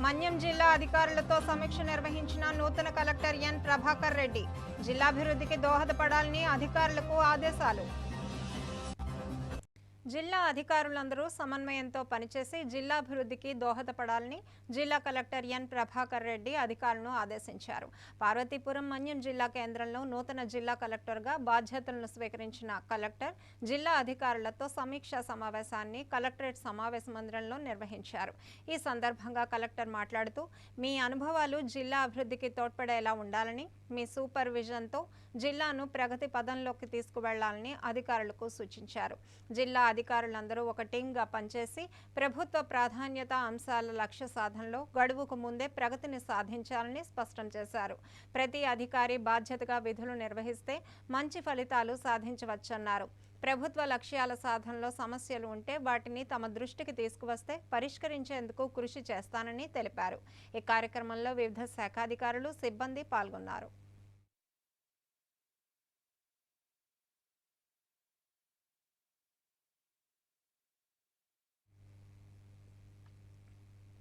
మన్యం జిల్లా అధికారులతో సమీక్ష నిర్వహించిన నూతన కలెక్టర్ ఎన్ ప్రభాకర్ రెడ్డి జిల్లాభివృద్ధికి దోహదపడాలని అధికారులకు ఆదేశాలు. జిల్లా అధికారులందరూ సమన్వయంతో పనిచేసి జిల్లాభివృద్ధికి దోహదపడాలని జిల్లా కలెక్టర్ ఎన్ ప్రభాకర్ రెడ్డి అధికారులను ఆదేశించారు. పార్వతీపురం మన్యం జిల్లా కేంద్రంలో నూతన జిల్లా కలెక్టర్గా బాధ్యతలను స్వీకరించిన కలెక్టర్ జిల్లా అధికారులతో సమీక్షా సమావేశాన్ని కలెక్టరేట్ సమావేశ మందిరంలో నిర్వహించారు. ఈ సందర్భంగా కలెక్టర్ మాట్లాడుతూ మీ అనుభవాలు జిల్లా అభివృద్ధికి తోడ్పడేలా ఉండాలని, మీ సూపర్విజన్తో జిల్లాను ప్రగతి పదంలోకి తీసుకువెళ్లాలని అధికారులకు సూచించారు. జిల్లా అధికారులందరూ ఒక టీంగా పనిచేసి ప్రభుత్వ ప్రాధాన్యత అంశాల లక్ష్య సాధనలో గడువుకు ముందే ప్రగతిని సాధించాలని స్పష్టం చేశారు. ప్రతి అధికారి బాధ్యతగా విధులు నిర్వహిస్తే మంచి ఫలితాలు సాధించవచ్చన్నారు. ప్రభుత్వ లక్ష్యాల సాధనలో సమస్యలు ఉంటే వాటిని తమ దృష్టికి తీసుకువస్తే పరిష్కరించేందుకు కృషి చేస్తానని తెలిపారు. ఈ కార్యక్రమంలో వివిధ శాఖాధికారులు, సిబ్బంది పాల్గొన్నారు.